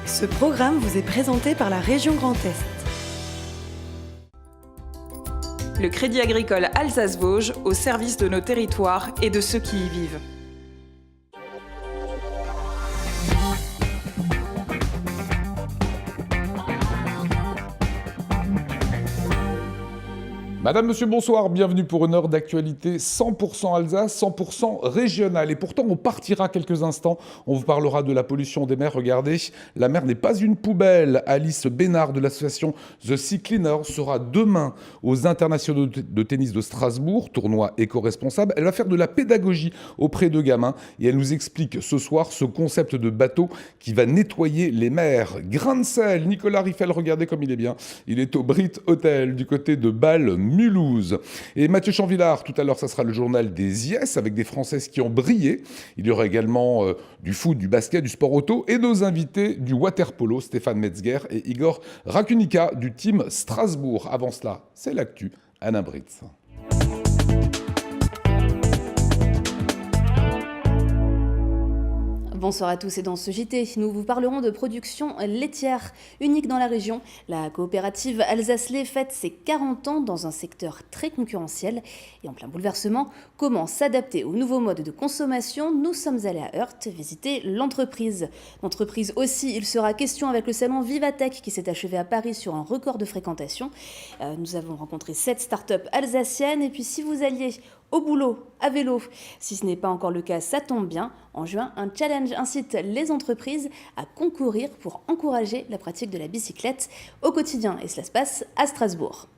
Ce programme vous est présenté par la région Grand Est. Le Crédit Agricole Alsace-Vosges au service de nos territoires et de ceux qui y vivent. Madame, monsieur, bonsoir, bienvenue pour une heure d'actualité 100% Alsace, 100% régionale. Et pourtant, on partira quelques instants, on vous parlera de la pollution des mers. Regardez, la mer n'est pas une poubelle. Alice Bénard de l'association The Sea Cleaner sera demain aux internationaux de tennis de Strasbourg, tournoi éco-responsable. Elle va faire de la pédagogie auprès de gamins et elle nous explique ce soir ce concept de bateau qui va nettoyer les mers. Grain de sel, Nicolas Riffel, regardez comme il est bien. Il est au Brit Hotel du côté de Bâle-Mulhouse. Et Mathieu Chanvillard, tout à l'heure, ça sera le journal des IS avec des Françaises qui ont brillé. Il y aura également du foot, du basket, du sport auto et nos invités du waterpolo, Stéphane Metzger et Igor Rakunica du team Strasbourg. Avant cela, c'est l'actu, Anna Britz. Bonsoir à tous et dans ce JT, nous vous parlerons de production laitière unique dans la région. La coopérative Alsace-Lait fête ses 40 ans dans un secteur très concurrentiel et en plein bouleversement. Comment s'adapter aux nouveaux modes de consommation? Nous sommes allés à Heurt visiter l'entreprise. L'entreprise aussi, il sera question avec le salon Vivatech qui s'est achevé à Paris sur un record de fréquentation. Nous avons rencontré 7 startups alsaciennes et puis si vous alliez au boulot, à vélo. Si ce n'est pas encore le cas, ça tombe bien. En juin, un challenge incite les entreprises à concourir pour encourager la pratique de la bicyclette au quotidien. Et cela se passe à Strasbourg.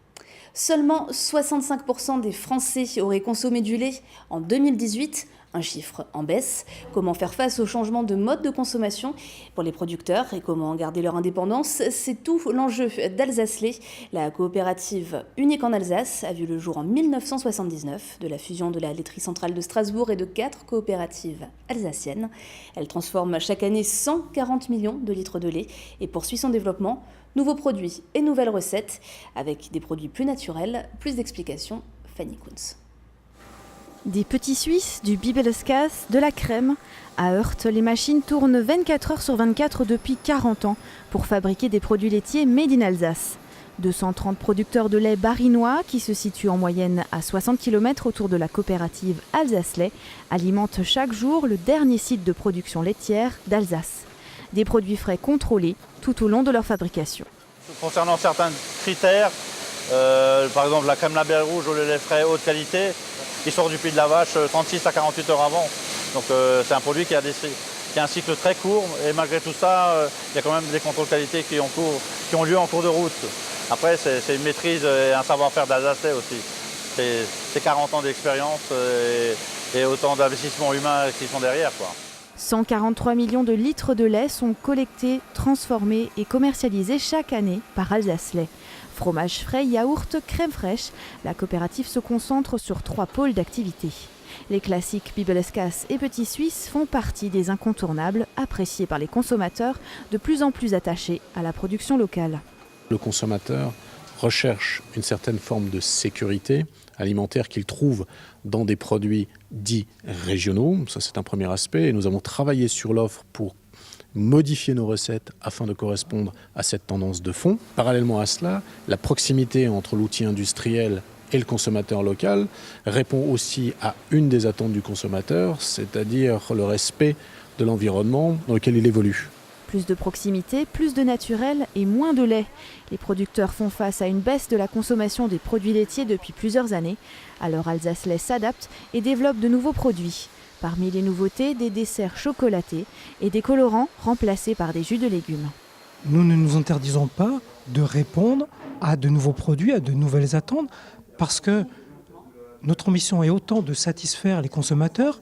Seulement 65% des Français auraient consommé du lait en 2018, un chiffre en baisse. Comment faire face au changement de mode de consommation pour les producteurs et comment garder leur indépendance? C'est tout l'enjeu d'Alsace-Lait. La coopérative unique en Alsace a vu le jour en 1979 de la fusion de la laiterie centrale de Strasbourg et de 4 coopératives alsaciennes. Elle transforme chaque année 140 millions de litres de lait et poursuit son développement. Nouveaux produits et nouvelles recettes avec des produits plus naturels. Plus d'explications, Fanny Kunz. Des petits Suisses, du Bibeleskas, de la crème. À Heurt, les machines tournent 24 heures sur 24 depuis 40 ans pour fabriquer des produits laitiers made in Alsace. 230 producteurs de lait barinois qui se situent en moyenne à 60 km autour de la coopérative Alsace-Lait alimentent chaque jour le dernier site de production laitière d'Alsace. Des produits frais contrôlés tout au long de leur fabrication. Concernant certains critères, par exemple la crème label rouge ou le lait frais haute qualité, il sort du pied de la vache 36 à 48 heures avant. Donc c'est un produit qui a un cycle très court et malgré tout ça, il y a quand même des contrôles qualité qui ont lieu en cours de route. Après, c'est une maîtrise et un savoir-faire d'Alsace aussi. C'est 40 ans d'expérience et autant d'investissements humains qui sont derrière, quoi. 143 millions de litres de lait sont collectés, transformés et commercialisés chaque année par Alsace-Lait. Fromage frais, yaourt, crème fraîche, la coopérative se concentre sur 3 pôles d'activité. Les classiques Bibeleskas et Petits Suisses font partie des incontournables appréciés par les consommateurs de plus en plus attachés à la production locale. Le consommateur recherche une certaine forme de sécurité alimentaire qu'il trouve dans des produits dits régionaux. Ça, c'est un premier aspect. Et nous avons travaillé sur l'offre pour modifier nos recettes afin de correspondre à cette tendance de fond. Parallèlement à cela, la proximité entre l'outil industriel et le consommateur local répond aussi à une des attentes du consommateur, c'est-à-dire le respect de l'environnement dans lequel il évolue. Plus de proximité, plus de naturel et moins de lait. Les producteurs font face à une baisse de la consommation des produits laitiers depuis plusieurs années. Alors Alsace-Lait s'adapte et développe de nouveaux produits. Parmi les nouveautés, des desserts chocolatés et des colorants remplacés par des jus de légumes. Nous ne nous interdisons pas de répondre à de nouveaux produits, à de nouvelles attentes, parce que notre mission est autant de satisfaire les consommateurs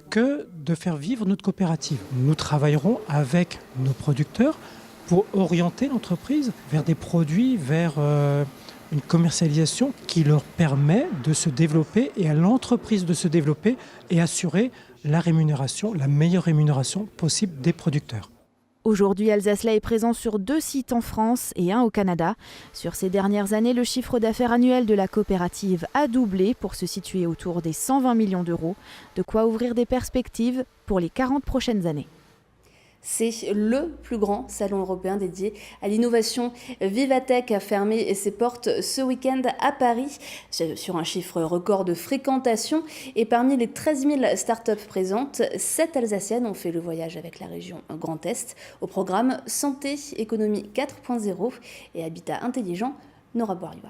que de faire vivre notre coopérative. Nous travaillerons avec nos producteurs pour orienter l'entreprise vers des produits, vers une commercialisation qui leur permet de se développer et à l'entreprise de se développer et assurer la rémunération, la meilleure rémunération possible des producteurs. Aujourd'hui, Alsace-Lait est présent sur 2 sites en France et 1 au Canada. Sur ces dernières années, le chiffre d'affaires annuel de la coopérative a doublé pour se situer autour des 120 millions d'euros. De quoi ouvrir des perspectives pour les 40 prochaines années. C'est le plus grand salon européen dédié à l'innovation. Vivatech a fermé ses portes ce week-end à Paris sur un chiffre record de fréquentation. Et parmi les 13 000 startups présentes, 7 Alsaciennes ont fait le voyage avec la région Grand Est au programme Santé, Économie 4.0 et Habitat Intelligent. Nora Boiriwa.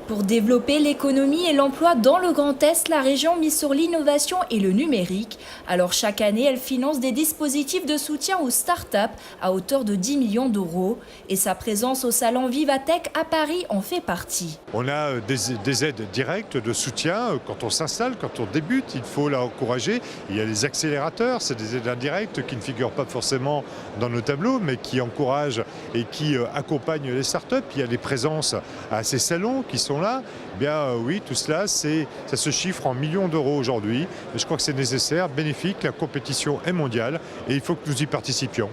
Pour développer l'économie et l'emploi dans le Grand Est, la région mise sur l'innovation et le numérique. Alors chaque année, elle finance des dispositifs de soutien aux startups à hauteur de 10 millions d'euros. Et sa présence au salon Vivatech à Paris en fait partie. On a des aides directes de soutien quand on s'installe, quand on débute, il faut l'encourager. Il y a les accélérateurs, c'est des aides indirectes qui ne figurent pas forcément dans nos tableaux, mais qui encouragent et qui accompagnent les startups. Il y a des présences à ces salons qui sont là. Eh bien oui, tout cela, ça se chiffre en millions d'euros aujourd'hui. Je crois que c'est nécessaire, bénéfique, la compétition est mondiale et il faut que nous y participions.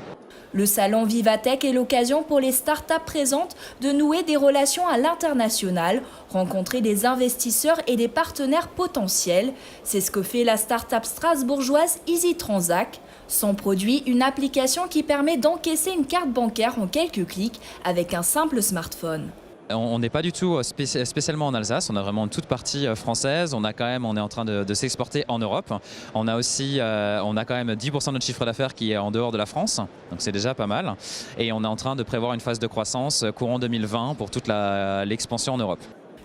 Le salon Vivatech est l'occasion pour les startups présentes de nouer des relations à l'international, rencontrer des investisseurs et des partenaires potentiels. C'est ce que fait la startup strasbourgeoise Easy Transac. Son produit, une application qui permet d'encaisser une carte bancaire en quelques clics avec un simple smartphone. On n'est pas du tout spécialement en Alsace, on a vraiment une toute partie française, on est en train de s'exporter en Europe. On a quand même 10% de notre chiffre d'affaires qui est en dehors de la France, donc c'est déjà pas mal. Et on est en train de prévoir une phase de croissance courant 2020 pour toute l'expansion en Europe.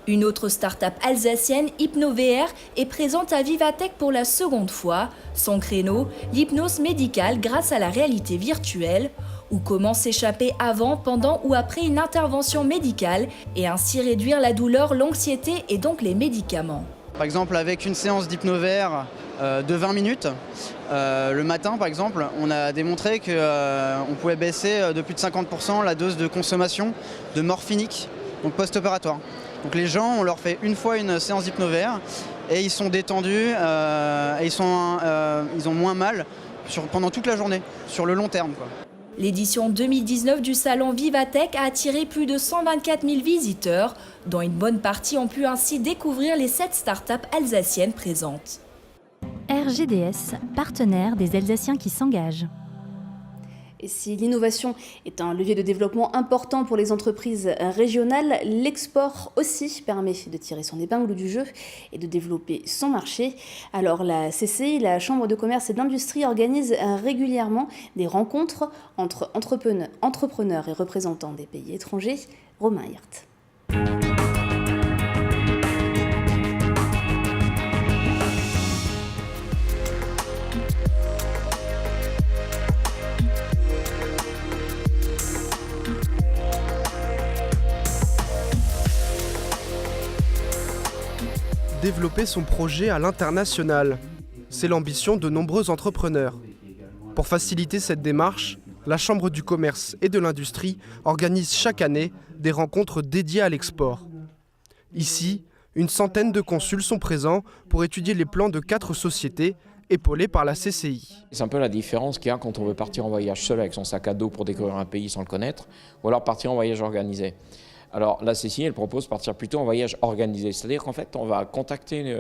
Une autre start-up alsacienne, HypnoVR, est présente à Vivatech pour la seconde fois. Son créneau, l'hypnose médicale grâce à la réalité virtuelle, ou comment s'échapper avant, pendant ou après une intervention médicale et ainsi réduire la douleur, l'anxiété et donc les médicaments. Par exemple, avec une séance d'HypnoVR de 20 minutes, le matin par exemple, on a démontré qu'on pouvait baisser de plus de 50% la dose de consommation de morphinique, donc post-opératoire. Donc les gens, on leur fait une fois une séance d'HypnoVR et ils sont détendus et ils ont moins mal pendant toute la journée, sur le long terme, quoi. L'édition 2019 du salon Vivatech a attiré plus de 124 000 visiteurs, dont une bonne partie ont pu ainsi découvrir les 7 startups alsaciennes présentes. RGDS, partenaire des Alsaciens qui s'engagent. Et si l'innovation est un levier de développement important pour les entreprises régionales, l'export aussi permet de tirer son épingle du jeu et de développer son marché. Alors la CCI, la Chambre de commerce et d'industrie, organise régulièrement des rencontres entre entrepreneurs et représentants des pays étrangers. Romain Hirt. Développer son projet à l'international. C'est l'ambition de nombreux entrepreneurs. Pour faciliter cette démarche, la Chambre du commerce et de l'industrie organise chaque année des rencontres dédiées à l'export. Ici, une centaine de consuls sont présents pour étudier les plans de 4 sociétés épaulées par la CCI. C'est un peu la différence qu'il y a quand on veut partir en voyage seul avec son sac à dos pour découvrir un pays sans le connaître, ou alors partir en voyage organisé. Alors la CCI, elle propose de partir plutôt en voyage organisé, c'est-à-dire qu'en fait, on va contacter,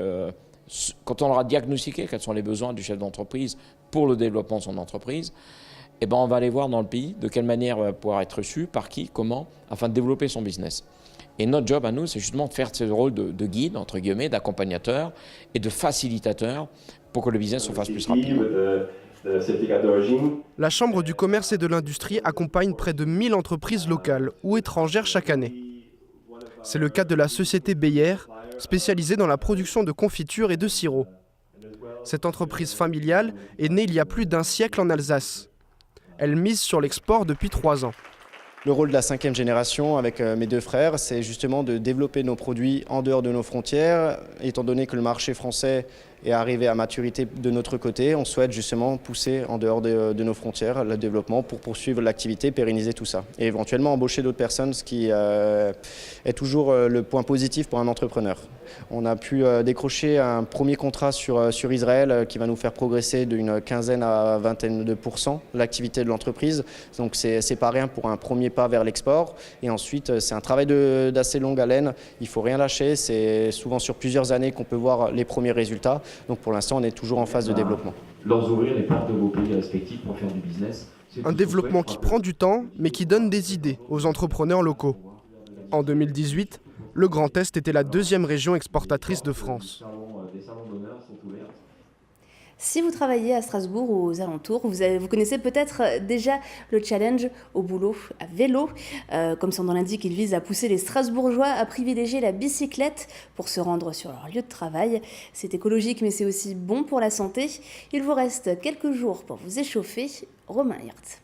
quand on aura diagnostiqué quels sont les besoins du chef d'entreprise pour le développement de son entreprise, eh ben, on va aller voir dans le pays de quelle manière il va pouvoir être reçu, par qui, comment, afin de développer son business. Et notre job à nous, c'est justement de faire ce rôle de guide, entre guillemets, d'accompagnateur et de facilitateur pour que le business se fasse plus rapidement. La Chambre du commerce et de l'industrie accompagne près de 1000 entreprises locales ou étrangères chaque année. C'est le cas de la société Beyer, spécialisée dans la production de confitures et de sirops. Cette entreprise familiale est née il y a plus d'1 siècle en Alsace. Elle mise sur l'export depuis 3 ans. Le rôle de la 5e génération avec mes 2 frères, c'est justement de développer nos produits en dehors de nos frontières, étant donné que le marché français est arrivé à maturité de notre côté, on souhaite justement pousser en dehors de nos frontières le développement pour poursuivre l'activité, pérenniser tout ça. Et éventuellement embaucher d'autres personnes, ce qui est toujours le point positif pour un entrepreneur. On a pu décrocher un premier contrat sur Israël qui va nous faire progresser d'une quinzaine à vingtaine de % l'activité de l'entreprise. Donc c'est pas rien pour un premier pas vers l'export. Et ensuite, c'est un travail d'assez longue haleine. Il ne faut rien lâcher. C'est souvent sur plusieurs années qu'on peut voir les premiers résultats. Donc pour l'instant, on est toujours en phase de développement. Leur ouvrir les portes de vos pays respectifs pour faire du business. Un développement qui prend du temps, mais qui donne des idées aux entrepreneurs locaux. En 2018, le Grand Est était la deuxième région exportatrice de France. Si vous travaillez à Strasbourg ou aux alentours, vous connaissez peut-être déjà le challenge au boulot à vélo. Comme son nom l'indique, il vise à pousser les Strasbourgeois à privilégier la bicyclette pour se rendre sur leur lieu de travail. C'est écologique, mais c'est aussi bon pour la santé. Il vous reste quelques jours pour vous échauffer. Romain Hirt.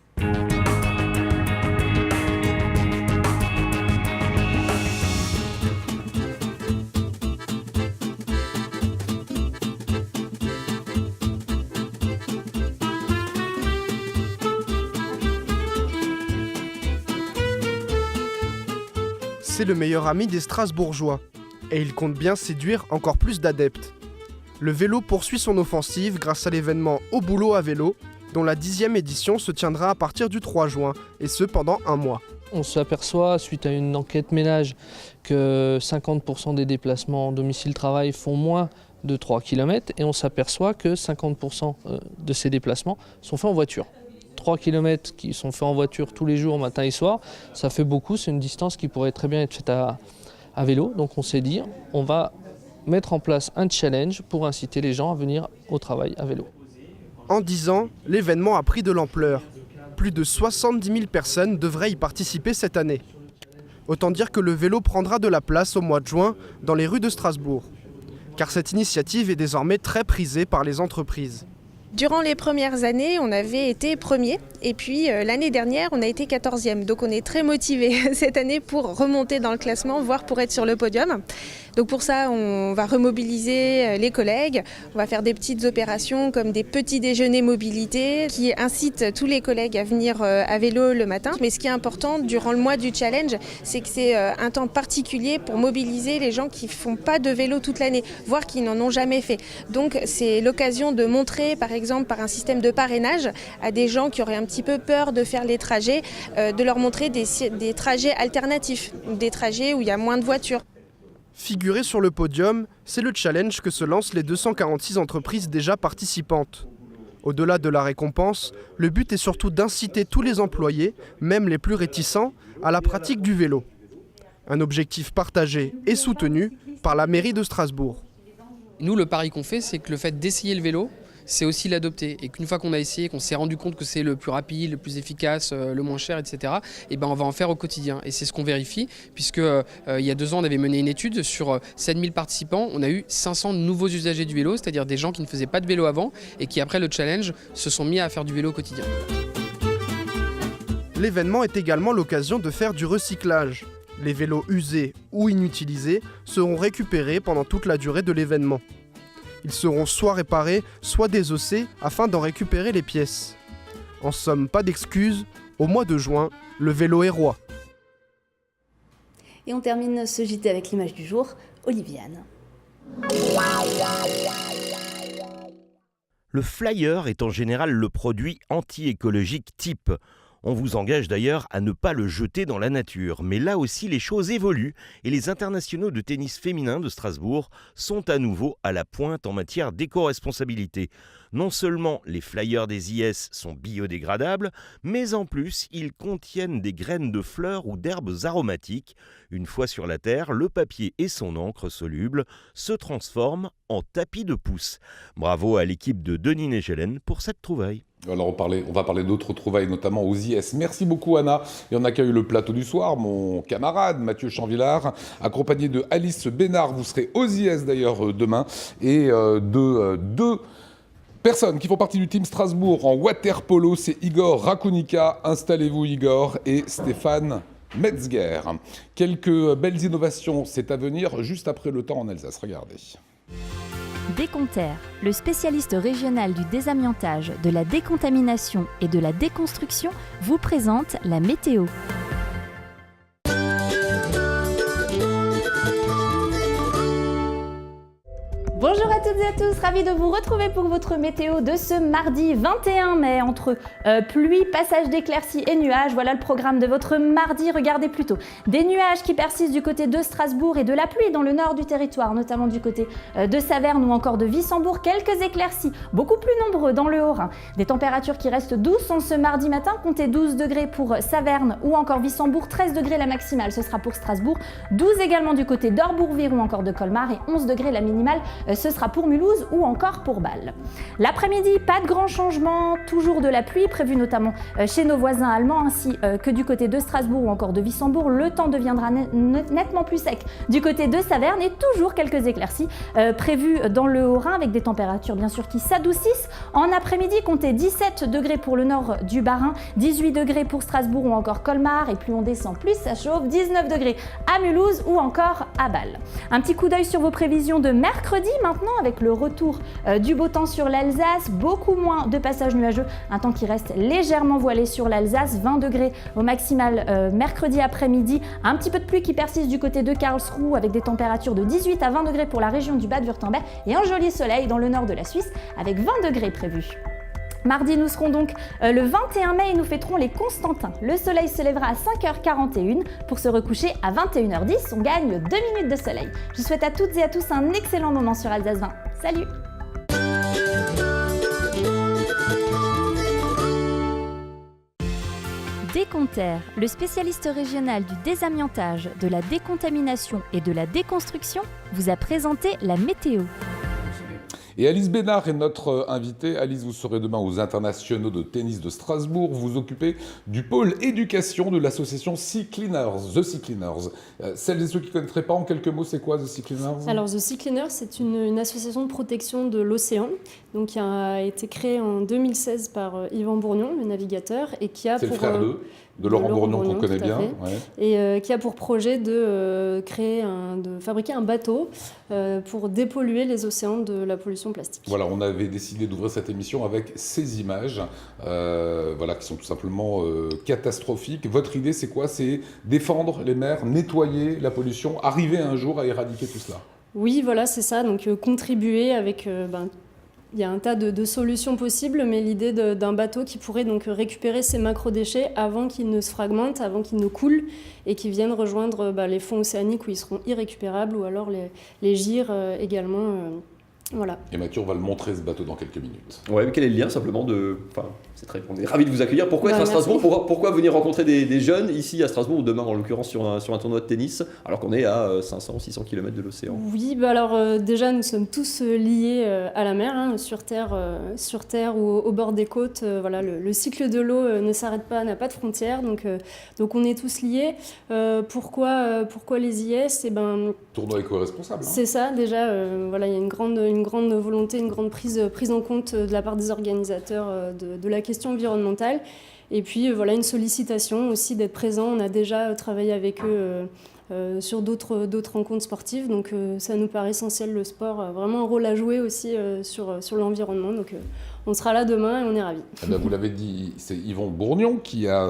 C'est le meilleur ami des Strasbourgeois, et il compte bien séduire encore plus d'adeptes. Le vélo poursuit son offensive grâce à l'événement Au boulot à vélo, dont la 10e édition se tiendra à partir du 3 juin, et ce pendant un mois. On s'aperçoit, suite à une enquête ménage, que 50% des déplacements domicile-travail font moins de 3 km, et on s'aperçoit que 50% de ces déplacements sont faits en voiture. 3 km qui sont faits en voiture tous les jours, matin et soir, ça fait beaucoup, c'est une distance qui pourrait très bien être faite à vélo. Donc on s'est dit, on va mettre en place un challenge pour inciter les gens à venir au travail à vélo. En 10 ans, l'événement a pris de l'ampleur. Plus de 70 000 personnes devraient y participer cette année. Autant dire que le vélo prendra de la place au mois de juin dans les rues de Strasbourg. Car cette initiative est désormais très prisée par les entreprises. Durant les premières années, on avait été premier et puis l'année dernière, on a été 14e. Donc on est très motivés cette année pour remonter dans le classement, voire pour être sur le podium. Donc pour ça, on va remobiliser les collègues. On va faire des petites opérations comme des petits déjeuners mobilité qui incitent tous les collègues à venir à vélo le matin. Mais ce qui est important durant le mois du challenge, c'est que c'est un temps particulier pour mobiliser les gens qui ne font pas de vélo toute l'année, voire qui n'en ont jamais fait. Donc c'est l'occasion de montrer, par exemple, par un système de parrainage à des gens qui auraient un petit peu peur de faire les trajets, de leur montrer des trajets alternatifs, des trajets où il y a moins de voitures. Figurer sur le podium, c'est le challenge que se lancent les 246 entreprises déjà participantes. Au-delà de la récompense, le but est surtout d'inciter tous les employés, même les plus réticents, à la pratique du vélo. Un objectif partagé et soutenu par la mairie de Strasbourg. Nous, le pari qu'on fait, c'est que le fait d'essayer le vélo, c'est aussi l'adopter. Et qu'une fois qu'on a essayé, qu'on s'est rendu compte que c'est le plus rapide, le plus efficace, le moins cher, etc., et ben on va en faire au quotidien. Et c'est ce qu'on vérifie, puisque il y a 2 ans, on avait mené une étude sur 7000 participants. On a eu 500 nouveaux usagers du vélo, c'est-à-dire des gens qui ne faisaient pas de vélo avant et qui, après le challenge, se sont mis à faire du vélo au quotidien. L'événement est également l'occasion de faire du recyclage. Les vélos usés ou inutilisés seront récupérés pendant toute la durée de l'événement. Ils seront soit réparés, soit désossés afin d'en récupérer les pièces. En somme, pas d'excuses, au mois de juin, le vélo est roi. Et on termine ce JT avec l'image du jour, Oliviane. Le flyer est en général le produit anti-écologique type. On vous engage d'ailleurs à ne pas le jeter dans la nature. Mais là aussi, les choses évoluent et les internationaux de tennis féminin de Strasbourg sont à nouveau à la pointe en matière d'éco-responsabilité. Non seulement les flyers des IS sont biodégradables, mais en plus, ils contiennent des graines de fleurs ou d'herbes aromatiques. Une fois sur la terre, le papier et son encre soluble se transforment en tapis de pouce. Bravo à l'équipe de Denis Negelen pour cette trouvaille. Alors on va parler d'autres trouvailles, notamment aux IS. Merci beaucoup Anna. Et on accueille le plateau du soir, mon camarade Mathieu Chanvillard, accompagné de Alice Bénard. Vous serez aux IS d'ailleurs demain. Et de 2 personnes qui font partie du team Strasbourg en water-polo, c'est Igor Rakunica, installez-vous Igor, et Stéphane Metzger. Quelques belles innovations, c'est à venir juste après le temps en Alsace. Regardez. Déconterre, le spécialiste régional du désamiantage, de la décontamination et de la déconstruction, vous présente la météo. Bonjour à toutes et à tous, ravi de vous retrouver pour votre météo de ce mardi 21 mai. Entre pluie, passage d'éclaircies et nuages, voilà le programme de votre mardi. Regardez plutôt des nuages qui persistent du côté de Strasbourg et de la pluie dans le nord du territoire, notamment du côté de Saverne ou encore de Wissembourg. Quelques éclaircies, beaucoup plus nombreux dans le Haut-Rhin. Des températures qui restent douces en ce mardi matin, comptez 12 degrés pour Saverne ou encore Wissembourg, 13 degrés la maximale, ce sera pour Strasbourg, 12 également du côté d'Orbourvire ou encore de Colmar et 11 degrés la minimale, ce sera pour Mulhouse ou encore pour Bâle. L'après-midi, pas de grands changements, toujours de la pluie prévue notamment chez nos voisins allemands ainsi que du côté de Strasbourg ou encore de Wissembourg. Le temps deviendra nettement plus sec du côté de Saverne et toujours quelques éclaircies prévues dans le Haut-Rhin avec des températures bien sûr qui s'adoucissent. En après-midi, comptez 17 degrés pour le nord du Bas-Rhin, 18 degrés pour Strasbourg ou encore Colmar et plus on descend, plus ça chauffe, 19 degrés à Mulhouse ou encore à Bâle. Un petit coup d'œil sur vos prévisions de mercredi maintenant avec le retour du beau temps sur l'Alsace, beaucoup moins de passages nuageux, un temps qui reste légèrement voilé sur l'Alsace, 20 degrés au maximal mercredi après-midi, un petit peu de pluie qui persiste du côté de Karlsruhe avec des températures de 18 à 20 degrés pour la région du Bade-Württemberg et un joli soleil dans le nord de la Suisse avec 20 degrés prévus. Mardi, nous serons donc le 21 mai et nous fêterons les Constantins. Le soleil se lèvera à 5h41 pour se recoucher à 21h10. On gagne 2 minutes de soleil. Je souhaite à toutes et à tous un excellent moment sur Alsace 20. Salut! Déconterre, le spécialiste régional du désamiantage, de la décontamination et de la déconstruction, vous a présenté la météo. Et Alice Bénard est notre invitée. Alice, vous serez demain aux internationaux de tennis de Strasbourg. Vous vous occupez du pôle éducation de l'association Sea Cleaners, The Sea Cleaners. Celles et ceux qui ne connaîtraient pas, en quelques mots, c'est quoi The Sea Cleaners ? Alors The Sea Cleaners, c'est une association de protection de l'océan, donc qui a été créée en 2016 par Yvan Bourgnon, le navigateur, et qui a c'est le frère de Laurent Bourgnon qu'on connaît bien. Ouais. Et qui a pour projet de fabriquer un bateau pour dépolluer les océans de la pollution plastique. Voilà, on avait décidé d'ouvrir cette émission avec ces images, qui sont tout simplement catastrophiques. Votre idée, c'est quoi ? C'est défendre les mers, nettoyer la pollution, arriver un jour à éradiquer tout cela ? Oui, voilà, c'est ça. Donc contribuer avec... Il y a un tas de solutions possibles, mais l'idée d'un bateau qui pourrait donc récupérer ces macrodéchets avant qu'ils ne se fragmentent, avant qu'ils ne coulent et qu'ils viennent rejoindre les fonds océaniques où ils seront irrécupérables ou alors les gyres également. Voilà. Et Mathieu, on va le montrer ce bateau dans quelques minutes. Ouais, mais quel est le lien simplement de... Enfin, c'est très... On est ravis de vous accueillir. Pourquoi être à Strasbourg ? Pourquoi venir rencontrer des jeunes ici à Strasbourg ou demain en l'occurrence sur un tournoi de tennis alors qu'on est à 500-600 km de l'océan ? Oui, déjà nous sommes tous liés à la mer, sur terre ou au bord des côtes. Le cycle de l'eau ne s'arrête pas, n'a pas de frontières, donc on est tous liés. Pourquoi les IS ? Tournoi éco-responsable. C'est ça, déjà, il y a une grande volonté, une grande prise en compte de la part des organisateurs de la question environnementale. Et puis une sollicitation aussi d'être présent. On a déjà travaillé avec eux sur d'autres rencontres sportives. Donc ça nous paraît essentiel, le sport a vraiment un rôle à jouer aussi sur l'environnement. Donc on sera là demain et on est ravis. Vous l'avez dit, c'est Yvan Bourgnon qui a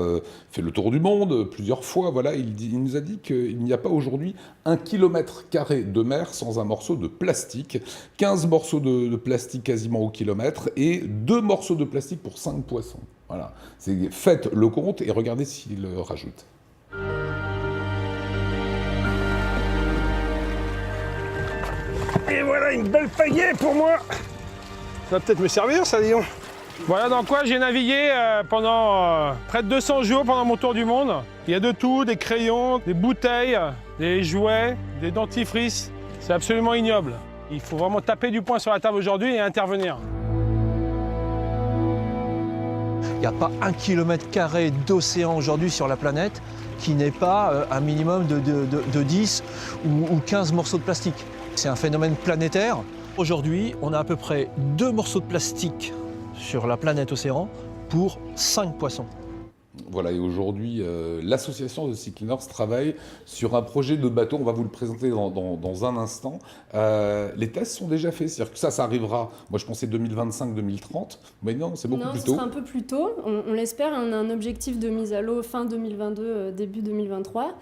fait le tour du monde plusieurs fois. Voilà, il nous a dit qu'il n'y a pas aujourd'hui 1 km² de mer sans un morceau de plastique. 15 morceaux de plastique quasiment au kilomètre et 2 morceaux de plastique pour 5 poissons. Voilà, faites le compte et regardez s'il rajoute. Et voilà une belle pagaie pour moi. Ça va peut-être me servir, ça, dis donc. Voilà dans quoi j'ai navigué pendant près de 200 jours pendant mon tour du monde. Il y a de tout, des crayons, des bouteilles, des jouets, des dentifrices. C'est absolument ignoble. Il faut vraiment taper du poing sur la table aujourd'hui et intervenir. Il n'y a pas 1 km² d'océan aujourd'hui sur la planète qui n'ait pas un minimum de 10 ou 15 morceaux de plastique. C'est un phénomène planétaire. Aujourd'hui, on a à peu près 2 morceaux de plastique sur la planète océan pour 5 poissons. Voilà, et aujourd'hui, l'association de Sea Cleaners travaille sur un projet de bateau. On va vous le présenter dans un instant. Les tests sont déjà faits, c'est-à-dire que ça arrivera, moi je pensais 2025-2030, mais non, c'est beaucoup plus tôt. Non, ce sera un peu plus tôt, on l'espère. On a un objectif de mise à l'eau fin 2022, début 2023.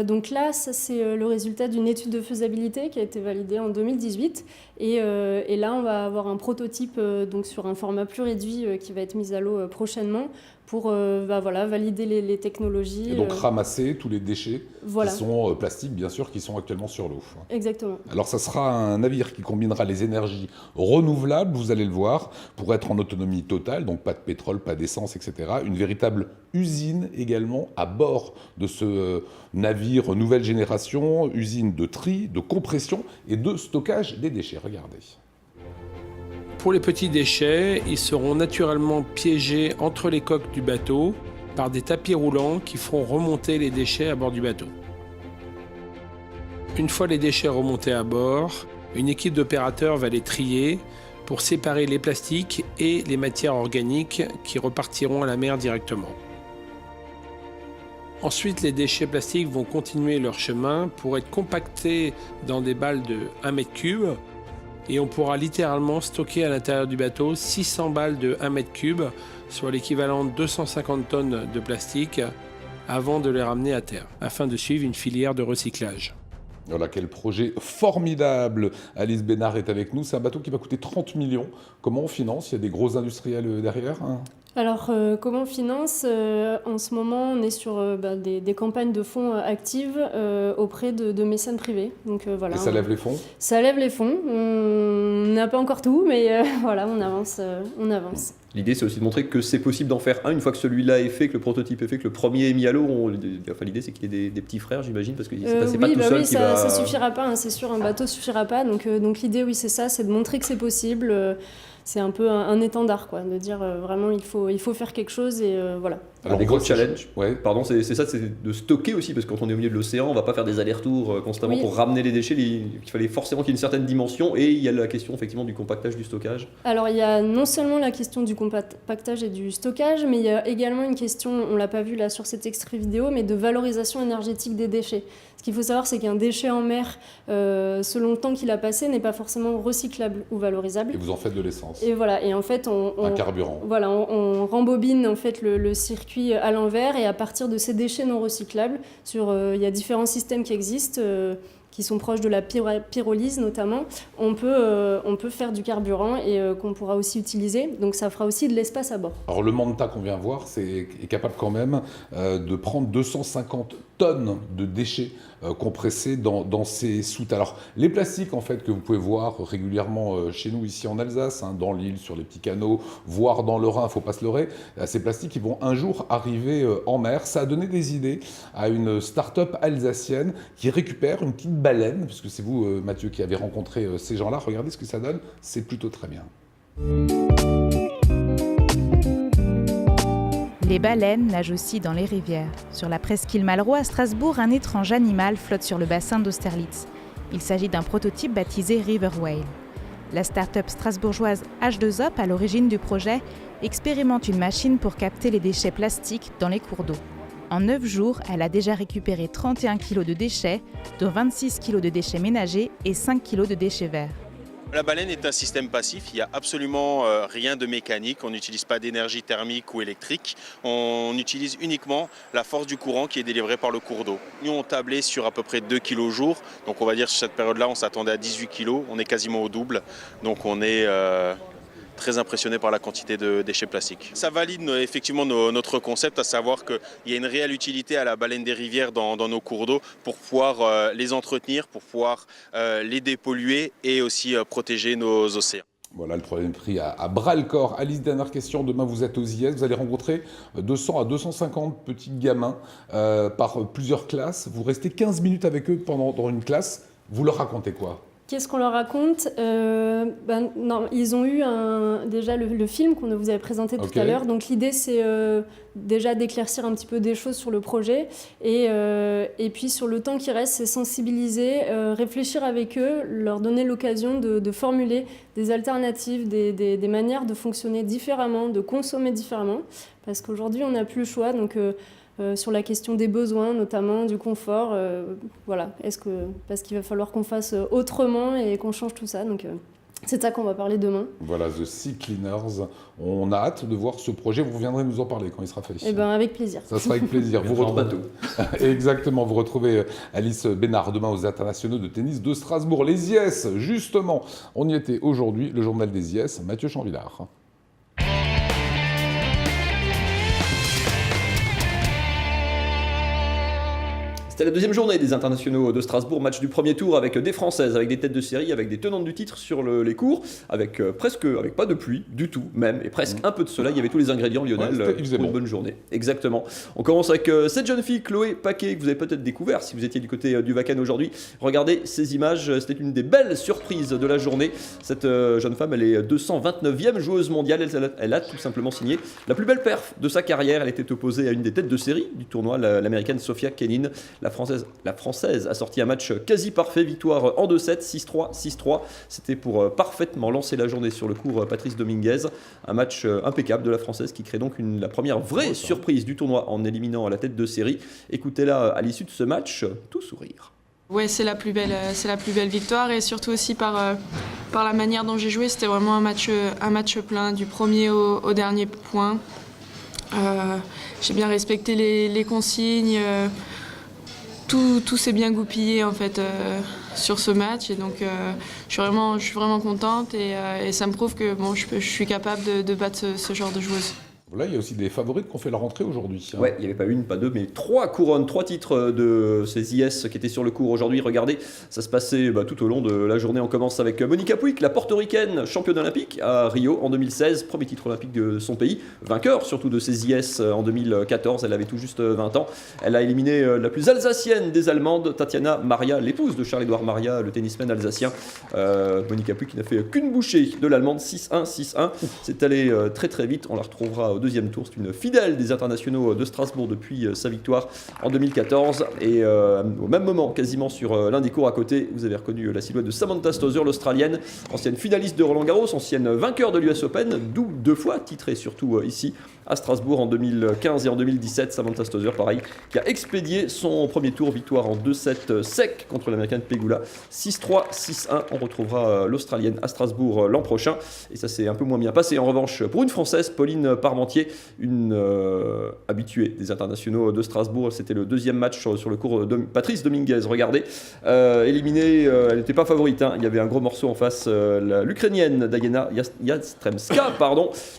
Donc là, ça c'est le résultat d'une étude de faisabilité qui a été validée en 2018. Et là, on va avoir un prototype donc sur un format plus réduit qui va être mis à l'eau prochainement pour valider les technologies. Et donc ramasser tous les déchets voilà. qui sont plastiques, bien sûr, qui sont actuellement sur l'eau. Exactement. Alors ça sera un navire qui combinera les énergies renouvelables, vous allez le voir, pour être en autonomie totale, donc pas de pétrole, pas d'essence, etc. Une véritable usine également à bord de ce navire nouvelle génération, usine de tri, de compression et de stockage des déchets. Regardez. Pour les petits déchets, ils seront naturellement piégés entre les coques du bateau par des tapis roulants qui feront remonter les déchets à bord du bateau. Une fois les déchets remontés à bord, une équipe d'opérateurs va les trier pour séparer les plastiques et les matières organiques qui repartiront à la mer directement. Ensuite, les déchets plastiques vont continuer leur chemin pour être compactés dans des balles de 1 m3 et on pourra littéralement stocker à l'intérieur du bateau 600 balles de 1 m3, soit l'équivalent de 250 tonnes de plastique, avant de les ramener à terre, afin de suivre une filière de recyclage. Voilà, quel projet formidable. Alice Bénard est avec nous. C'est un bateau qui va coûter 30 millions. Comment on finance? Il y a des gros industriels derrière, hein? Alors, comment on finance? En ce moment, on est sur des campagnes de fonds actives auprès de mécènes privés. Donc, voilà, et ça lève les fonds? Ça lève les fonds. On n'a pas encore tout, mais voilà, on avance. L'idée, c'est aussi de montrer que c'est possible d'en faire un une fois que celui-là est fait, que le prototype est fait, que le premier est mis à l'eau. L'idée, c'est qu'il y ait des petits frères, j'imagine, parce que c'est pas tout seul qui va... ça suffira pas, hein, c'est sûr, un bateau suffira pas. Donc l'idée, oui, c'est ça, c'est de montrer que c'est possible. C'est un peu un étendard, quoi, de dire vraiment il faut faire quelque chose et voilà. Alors des gros challenges, c'est ça, c'est de stocker aussi, parce que quand on est au milieu de l'océan, on va pas faire des allers-retours constamment pour ramener les déchets. Il fallait forcément qu'il y ait une certaine dimension, et il y a la question effectivement du compactage, du stockage. Alors il y a non seulement la question du compactage et du stockage, mais il y a également une question, on l'a pas vu là sur cet extrait vidéo, mais de valorisation énergétique des déchets. Ce qu'il faut savoir, c'est qu'un déchet en mer, selon le temps qu'il a passé, n'est pas forcément recyclable ou valorisable. Et vous en faites de l'essence. Et voilà, et en fait, un carburant. Voilà, on rembobine en fait le circuit à l'envers, et à partir de ces déchets non recyclables, il y a différents systèmes qui existent, qui sont proches de la pyrolyse notamment, on peut faire du carburant et qu'on pourra aussi utiliser. Donc ça fera aussi de l'espace à bord. Alors le Manta qu'on vient voir est capable quand même de prendre 250 tonnes de déchets compressés dans ces soutes. Alors les plastiques en fait que vous pouvez voir régulièrement chez nous ici en Alsace, hein, dans l'île, sur les petits canaux, voire dans le Rhin, il ne faut pas se leurrer, ces plastiques ils vont un jour arriver en mer. Ça a donné des idées à une start-up alsacienne qui récupère une petite baleine, puisque c'est vous Mathieu qui avez rencontré ces gens-là. Regardez ce que ça donne, c'est plutôt très bien. Les baleines nagent aussi dans les rivières. Sur la presqu'île Malraux à Strasbourg, un étrange animal flotte sur le bassin d'Austerlitz. Il s'agit d'un prototype baptisé River Whale. La start-up strasbourgeoise H2OP, à l'origine du projet, expérimente une machine pour capter les déchets plastiques dans les cours d'eau. En 9 jours, elle a déjà récupéré 31 kg de déchets, dont 26 kg de déchets ménagers et 5 kg de déchets verts. La baleine est un système passif, il n'y a absolument rien de mécanique, on n'utilise pas d'énergie thermique ou électrique, on utilise uniquement la force du courant qui est délivrée par le cours d'eau. Nous on tablait sur à peu près 2 kg jour, donc on va dire sur cette période-là on s'attendait à 18 kg, on est quasiment au double, donc on est très impressionné par la quantité de déchets plastiques. Ça valide effectivement notre concept, à savoir qu'il y a une réelle utilité à la baleine des rivières dans nos cours d'eau pour pouvoir les entretenir, pour pouvoir les dépolluer et aussi protéger nos océans. Voilà, le problème pris à bras-le-corps. Alice, dernière question. Demain, vous êtes aux IS. Vous allez rencontrer 200 à 250 petits gamins par plusieurs classes. Vous restez 15 minutes avec eux dans une classe. Vous leur racontez quoi ? Qu'est-ce qu'on leur raconte? Non, ils ont eu déjà le film qu'on vous avait présenté tout à l'heure. Donc l'idée, c'est déjà d'éclaircir un petit peu des choses sur le projet. Et puis sur le temps qui reste, c'est sensibiliser, réfléchir avec eux, leur donner l'occasion de formuler des alternatives, des manières de fonctionner différemment, de consommer différemment. Parce qu'aujourd'hui, on n'a plus le choix. Donc sur la question des besoins, notamment du confort, voilà. Parce qu'il va falloir qu'on fasse autrement et qu'on change tout ça. Donc c'est ça qu'on va parler demain. Voilà, The Sea Cleaners. On a hâte de voir ce projet. Vous viendrez nous en parler quand il sera fait. Eh bien, avec plaisir. Ça sera avec plaisir. Vous retrouvez... Exactement. Vous retrouvez Alice Bénard demain aux Internationaux de tennis de Strasbourg. Les IS, justement. On y était aujourd'hui. Le journal des IS, Mathieu Chanvillard. C'était la deuxième journée des Internationaux de Strasbourg, match du premier tour avec des Françaises, avec des têtes de série, avec des tenantes du titre sur les cours, avec pas de pluie du tout même, et presque un peu de soleil. Il y avait tous les ingrédients, Lionel, pour une bonne journée. Exactement. On commence avec cette jeune fille, Chloé Paquet, que vous avez peut-être découvert si vous étiez du côté du Wacken aujourd'hui. Regardez ces images, c'était une des belles surprises de la journée. Cette jeune femme, elle est 229e joueuse mondiale, elle a tout simplement signé la plus belle perf de sa carrière. Elle était opposée à une des têtes de série du tournoi, l'américaine Sofia Kenin. La Française a sorti un match quasi parfait, victoire en 2-7, 6-3, 6-3. C'était pour parfaitement lancer la journée sur le court Patrice Dominguez. Un match impeccable de la Française qui crée donc la première vraie surprise du tournoi en éliminant la tête de série. Écoutez-la à l'issue de ce match, tout sourire. Ouais, c'est la plus belle victoire et surtout aussi par la manière dont j'ai joué. C'était vraiment un match plein du premier au dernier point. J'ai bien respecté les consignes. Tout s'est bien goupillé en fait sur ce match et donc je suis vraiment contente et ça me prouve que je suis capable de battre ce genre de joueuse. Là, il y a aussi des favorites qui ont fait la rentrée aujourd'hui. Ouais, il n'y avait pas une, pas deux, mais 3 couronnes, 3 titres de ces IS qui étaient sur le court aujourd'hui. Regardez, ça se passait tout au long de la journée. On commence avec Monica Puig, la portoricaine, championne olympique à Rio en 2016, premier titre olympique de son pays, vainqueur surtout de ces IS en 2014. Elle avait tout juste 20 ans. Elle a éliminé la plus alsacienne des Allemandes, Tatiana Maria, l'épouse de Charles-Édouard Maria, le tennisman alsacien. Monica Puig qui n'a fait qu'une bouchée de l'Allemande, 6-1, 6-1. C'est allé très très vite. On la retrouvera au deuxième tour. C'est une fidèle des Internationaux de Strasbourg depuis sa victoire en 2014. Et au même moment, quasiment sur l'un des cours à côté, vous avez reconnu la silhouette de Samantha Stosur, l'Australienne, ancienne finaliste de Roland Garros, ancienne vainqueur de l'US Open, 2 fois titrée surtout ici à Strasbourg en 2015 et en 2017. Samantha Stosur, pareil, qui a expédié son premier tour, victoire en 2-7 sec contre l'américaine Pegula, 6-3, 6-1. On retrouvera l'Australienne à Strasbourg l'an prochain. Et ça s'est un peu moins bien passé. En revanche, pour une Française, Pauline Parmentier, une habituée des Internationaux de Strasbourg. C'était le deuxième match sur le cours de Patrice Dominguez. Regardez, éliminée, elle n'était pas favorite. Il y avait un gros morceau en face, l'Ukrainienne Diana Yastremska,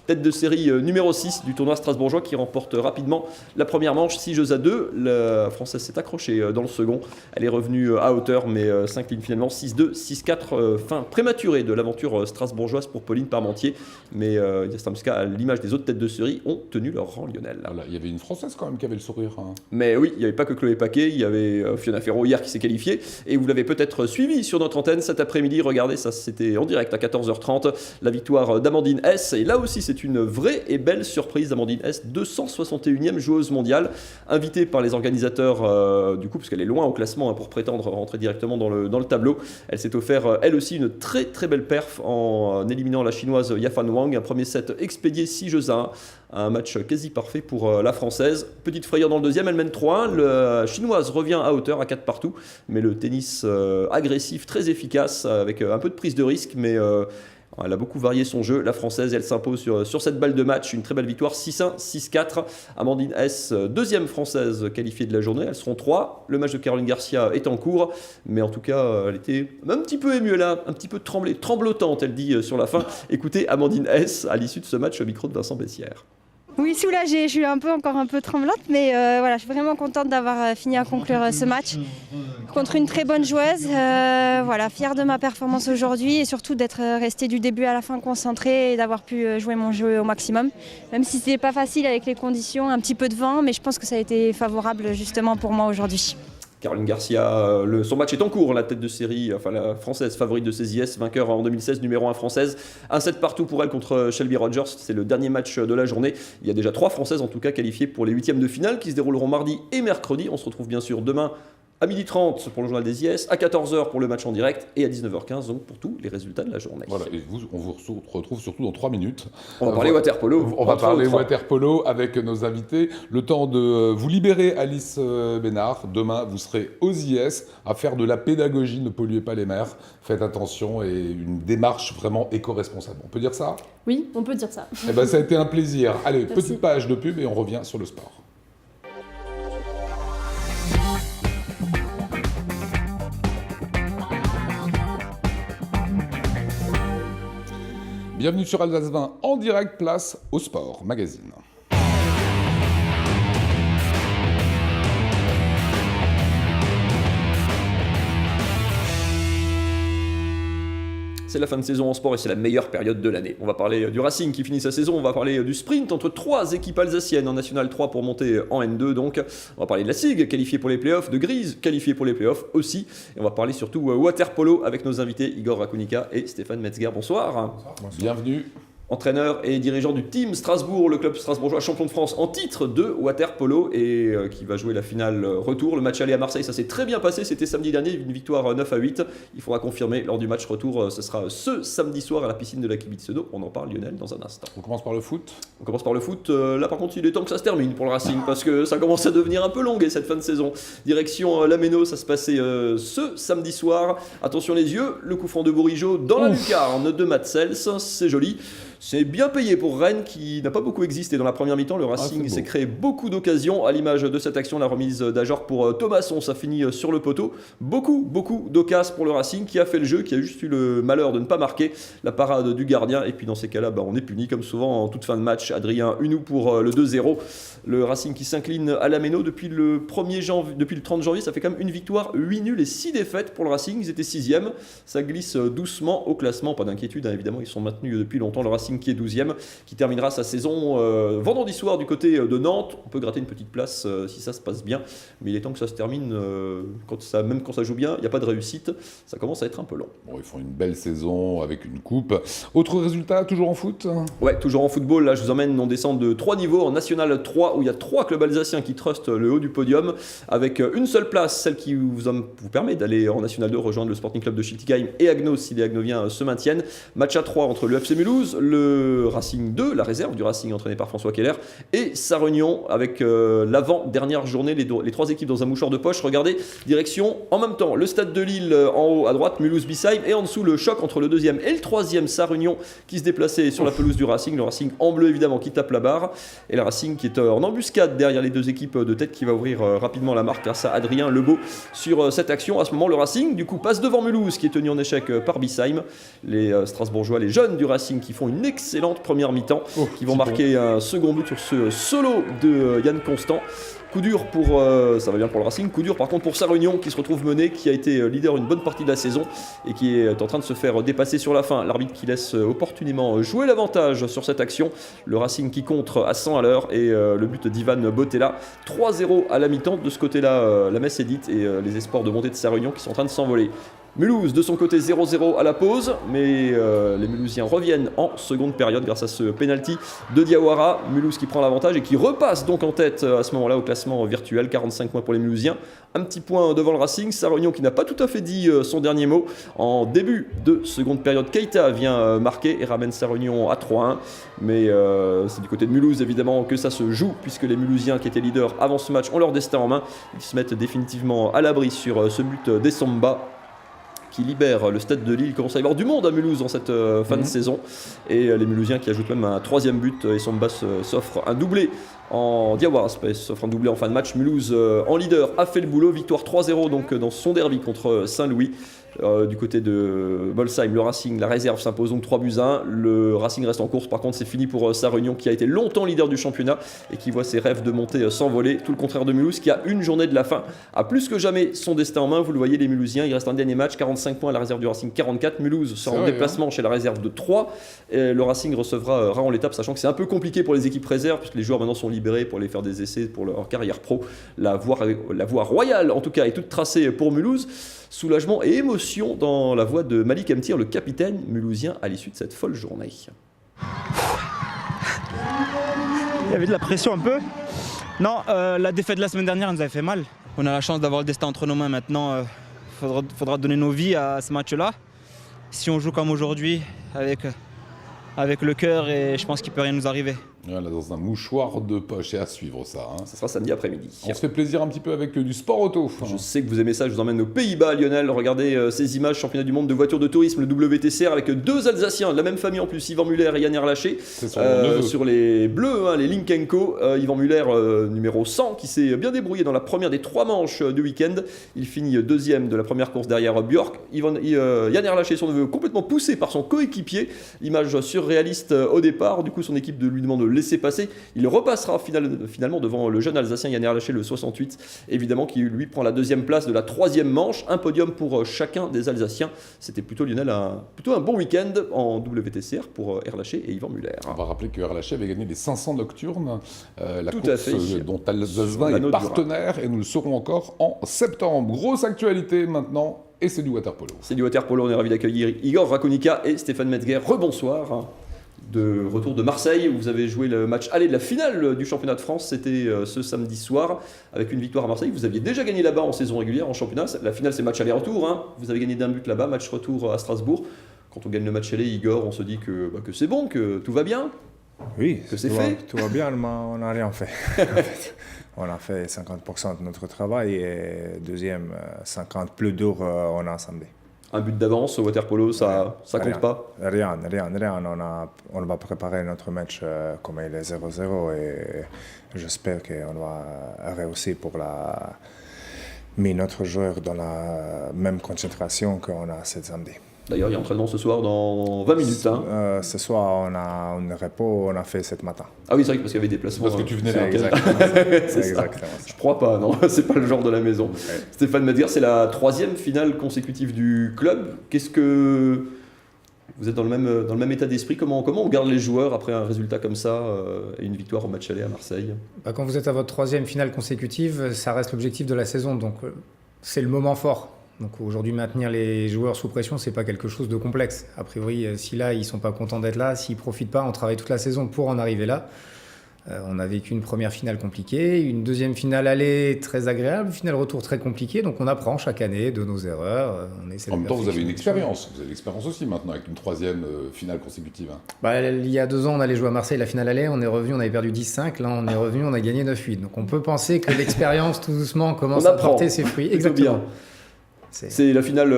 tête de série numéro 6 du tournoi strasbourgeois qui remporte rapidement la première manche, 6-2. La Française s'est accrochée dans le second. Elle est revenue à hauteur, mais s'incline finalement 6-2, 6-4. Fin prématurée de l'aventure strasbourgeoise pour Pauline Parmentier. Mais Yastremska, à l'image des autres têtes de série, ont tenu leur rang, Lionel. Voilà, il y avait une Française quand même qui avait le sourire. Mais oui, il n'y avait pas que Chloé Paquet, il y avait Fiona Ferro hier qui s'est qualifiée. Et vous l'avez peut-être suivi sur notre antenne cet après-midi. Regardez, ça c'était en direct à 14h30. La victoire d'Amandine Hess. Et là aussi, c'est une vraie et belle surprise d'Amandine Hess, 261e joueuse mondiale, invitée par les organisateurs du coup, parce qu'elle est loin au classement pour prétendre rentrer directement dans le tableau. Elle s'est offert, elle aussi, une très très belle perf en éliminant la chinoise Yafan Wang. Un premier set expédié 6-1. Un match quasi parfait pour la Française. Petite frayeur dans le deuxième, elle mène 3-1. La chinoise revient à hauteur à 4 partout. Mais le tennis agressif, très efficace, avec un peu de prise de risque, mais elle a beaucoup varié son jeu. La Française, elle s'impose sur cette balle de match. Une très belle victoire, 6-1, 6-4. Amandine Hess, deuxième Française qualifiée de la journée. Elles seront 3. Le match de Caroline Garcia est en cours. Mais en tout cas, elle était un petit peu émue là, un petit peu tremblotante, elle dit sur la fin. Écoutez Amandine Hess à l'issue de ce match au micro de Vincent Bessières. Oui, soulagée, je suis encore un peu tremblante, mais voilà, je suis vraiment contente d'avoir fini à conclure ce match contre une très bonne joueuse. Voilà, fière de ma performance aujourd'hui et surtout d'être restée du début à la fin concentrée et d'avoir pu jouer mon jeu au maximum. Même si ce n'était pas facile avec les conditions, un petit peu de vent, mais je pense que ça a été favorable justement pour moi aujourd'hui. Caroline Garcia, son match est en cours, la tête de série, enfin la française favorite de CES, vainqueur en 2016, numéro 1 française. 1-7 partout pour elle contre Shelby Rogers, c'est le dernier match de la journée. Il y a déjà 3 françaises en tout cas qualifiées pour les 8e de finale qui se dérouleront mardi et mercredi. On se retrouve bien sûr demain à 12h30 pour le journal des IS, à 14h pour le match en direct et à 19h15 donc pour tous les résultats de la journée. Voilà, et on vous retrouve surtout dans 3 minutes. On va parler water-polo. On va parler water-polo avec nos invités. Le temps de vous libérer, Alice Bénard. Demain, vous serez aux IS à faire de la pédagogie. Ne polluez pas les mers. Faites attention et une démarche vraiment éco-responsable. On peut dire ça ? Oui, on peut dire ça. Eh ben, ça a été un plaisir. Allez, Merci. Petite page de pub et on revient sur le sport. Bienvenue sur Alsace 20 en direct, place au sport magazine. C'est la fin de saison en sport et c'est la meilleure période de l'année. On va parler du Racing qui finit sa saison, on va parler du sprint entre 3 équipes alsaciennes en National 3 pour monter en N2 donc. On va parler de la SIG qualifiée pour les playoffs, de Grise qualifiée pour les playoffs aussi. Et on va parler surtout water-polo avec nos invités Igor Rakunica et Stéphane Metzger. Bonsoir. Bonsoir. Bienvenue. Entraîneur et dirigeant du Team Strasbourg, le club strasbourgeois champion de France en titre de water-polo et qui va jouer la finale retour. Le match aller à Marseille, ça s'est très bien passé, c'était samedi dernier, une victoire 9-8. Il faudra confirmer lors du match retour, ce sera ce samedi soir à la piscine de la Kibitzedo. On en parle, Lionel, dans un instant. On commence par le foot. On commence par le foot. Là par contre, il est temps que ça se termine pour le Racing parce que ça commence à devenir un peu long et cette fin de saison. Direction Lameno, ça se passait ce samedi soir. Attention les yeux, le coup franc de Bourigeaud dans la lucarne de Matsels, c'est joli. C'est bien payé pour Rennes qui n'a pas beaucoup existé dans la première mi-temps. Le Racing s'est créé beaucoup d'occasions. À l'image de cette action, la remise d'Ajor pour Thomasson, ça finit sur le poteau. Beaucoup d'occasions pour le Racing qui a fait le jeu, qui a juste eu le malheur de ne pas marquer. La parade du gardien. Et puis dans ces cas-là, on est puni comme souvent en toute fin de match. Adrien Hunou pour le 2-0. Le Racing qui s'incline à la Méno depuis le 30 janvier. Ça fait quand même une victoire, 8 nuls et 6 défaites pour le Racing. Ils étaient 6e. Ça glisse doucement au classement. Pas d'inquiétude, hein, évidemment. Ils sont maintenus depuis longtemps. Le Racing qui est 12e, qui terminera sa saison vendredi soir du côté de Nantes. On peut gratter une petite place si ça se passe bien, mais il est temps que ça se termine. Même quand ça joue bien, il n'y a pas de réussite. Ça commence à être un peu long. Bon, ils font une belle saison avec une coupe. Autre résultat, toujours en foot ? Ouais, toujours en football. Là, je vous emmène, on descend de 3 niveaux en National 3, où il y a 3 clubs alsaciens qui trustent le haut du podium, avec une seule place, celle qui vous permet d'aller en National 2, rejoindre le Sporting Club de Schiltigheim et Agnos, si les Agnoviens se maintiennent. Match à 3 entre le FC Mulhouse, le Racing 2, la réserve du Racing entraîné par François Keller, et Sarre-Union avec l'avant-dernière journée, les 3 équipes dans un mouchoir de poche. Regardez, direction en même temps le stade de Lille en haut à droite, Mulhouse-Bissheim, et en dessous le choc entre le 2e et le 3e Sarre-Union qui se déplaçait sur la pelouse du Racing. Le Racing en bleu évidemment qui tape la barre, et le Racing qui est en embuscade derrière les 2 équipes de tête, qui va ouvrir rapidement la marque grâce à Adrien Lebeau sur cette action. À ce moment, le Racing du coup passe devant Mulhouse qui est tenu en échec par Bissheim. Les Strasbourgeois, les jeunes du Racing qui font une excellente première mi-temps, qui vont marquer un second but sur ce solo de Yann Constant. Coup dur pour, ça va bien pour le Racing, coup dur par contre pour Sarre-Union qui se retrouve mené, qui a été leader une bonne partie de la saison et qui est en train de se faire dépasser sur la fin. L'arbitre qui laisse opportunément jouer l'avantage sur cette action. Le Racing qui contre à 100 à l'heure et le but d'Ivan Botella. 3-0 à la mi-temps. De ce côté-là, la messe est dite et les espoirs de montée de Sarre-Union qui sont en train de s'envoler. Mulhouse de son côté 0-0 à la pause, mais les Mulhousiens reviennent en seconde période grâce à ce penalty de Diawara. Mulhouse qui prend l'avantage et qui repasse donc en tête à ce moment-là au classement virtuel, 45 points pour les Mulhousiens, un petit point devant le Racing. Sarre-Union qui n'a pas tout à fait dit son dernier mot en début de seconde période. Keita vient marquer et ramène Sarre-Union à 3-1, mais c'est du côté de Mulhouse évidemment que ça se joue, puisque les Mulhousiens qui étaient leaders avant ce match ont leur destin en main. Ils se mettent définitivement à l'abri sur ce but d'Essamba qui libère le stade de Lille. Il commence à y avoir du monde à Mulhouse en cette fin de saison, et les Mulhousiens qui ajoutent même un 3e but, et Essamba s'offre un doublé en Diawara, s'offre un doublé en fin de match. Mulhouse en leader a fait le boulot, victoire 3-0 donc dans son derby contre Saint-Louis. Du côté de Molsheim, le Racing, la réserve s'impose donc 3-1. Le Racing reste en course, par contre c'est fini pour sa Réunion qui a été longtemps leader du championnat et qui voit ses rêves de montée s'envoler. Tout le contraire de Mulhouse qui a une journée de la fin a plus que jamais son destin en main. Vous le voyez, les Mulhousiens, il reste un dernier match, 45 points à la réserve du Racing, 44. Mulhouse sera en déplacement chez la réserve de 3. Et le Racing recevra Raon l'étape, sachant que c'est un peu compliqué pour les équipes réserves puisque les joueurs maintenant sont libérés pour aller faire des essais pour leur carrière pro. La voie royale en tout cas est toute tracée pour Mulhouse. Soulagement et émotion dans la voix de Malik Mtir, le capitaine mulhousien à l'issue de cette folle journée. Il y avait de la pression un peu. Non, la défaite de la semaine dernière nous avait fait mal. On a la chance d'avoir le destin entre nos mains maintenant. Faudra donner nos vies à ce match-là. Si on joue comme aujourd'hui, avec le cœur, et je pense qu'il ne peut rien nous arriver. Voilà, dans un mouchoir de poche, et à suivre ça. Ça sera samedi après-midi. On se fait plaisir un petit peu avec du sport auto. Je sais que vous aimez ça, je vous emmène aux Pays-Bas, Lionel. Regardez ces images, championnat du monde de voitures de tourisme, le WTCR, avec 2 Alsaciens de la même famille en plus, Yvan Muller et Yann Erlaché. Sur les bleus, les Lynk & Co. Yvan Muller, numéro 100, qui s'est bien débrouillé dans la première des 3 manches du week-end. Il finit 2e de la première course derrière Björk. Yann Erlaché, son neveu, complètement poussé par son coéquipier. Image surréaliste au départ. Du coup, son équipe lui demande de laisser passer. Il repassera finalement devant le jeune Alsacien Yann Erlaché, le 68, évidemment, qui lui prend la 2e place de la 3e manche. Un podium pour chacun des Alsaciens. C'était plutôt, Lionel, un bon week-end en WTCR pour Erlaché et Yvan Muller. On va rappeler que Erlaché avait gagné les 500 nocturnes, la Tout course à fait. Dont Alsace est partenaire, et nous le saurons encore en septembre. Grosse actualité maintenant, et c'est du waterpolo. C'est du waterpolo, on est ravis d'accueillir Igor Rakonica et Stéphane Metzger. Rebonsoir. De retour de Marseille, où vous avez joué le match aller de la finale du championnat de France. C'était ce samedi soir, avec une victoire à Marseille. Vous aviez déjà gagné là-bas en saison régulière, en championnat. La finale, c'est match aller-retour. Vous avez gagné d'1 but là-bas, match retour à Strasbourg. Quand on gagne le match aller, Igor, on se dit que c'est bon, que tout va bien. Oui, que c'est fait. Tout va bien, mais on n'a rien fait. On a fait 50% de notre travail et deuxième 50 plus dur, on a samedi. Un but d'avance au waterpolo, ça compte pas? Rien. On va préparer notre match comme il est 0-0 et j'espère qu'on va réussir pour mettre notre joueur dans la même concentration qu'on a ce samedi. D'ailleurs, il y a entraînement ce soir dans 20 minutes. Ce soir, on a un repos, on a fait ce matin. Ah oui, c'est vrai, parce qu'il y avait des placements. Parce que tu venais là. C'est exactement ça. Je crois pas, non, c'est pas le genre de la maison. Ouais. Stéphane Metzger, c'est la 3e finale consécutive du club. Qu'est-ce que... Vous êtes dans le même état d'esprit. Comment on garde les joueurs après un résultat comme ça et une victoire au match aller à Marseille? Quand vous êtes à votre 3e finale consécutive, ça reste l'objectif de la saison. Donc c'est le moment fort. Donc aujourd'hui, maintenir les joueurs sous pression, c'est pas quelque chose de complexe. A priori, si là, ils sont pas contents d'être là, s'ils profitent pas, on travaille toute la saison pour en arriver là. On a vécu une première finale compliquée, une deuxième finale aller très agréable, une finale retour très compliquée. Donc on apprend chaque année de nos erreurs. En même temps, vous avez une expérience. Vous avez l'expérience aussi maintenant avec une 3e finale consécutive. Il y a 2 ans, on allait jouer à Marseille la finale aller, on est revenu, on avait perdu 10-5. Là, on est revenu, on a gagné 9-8. Donc on peut penser que l'expérience, tout doucement, commence à porter ses fruits. Exactement. C'est la finale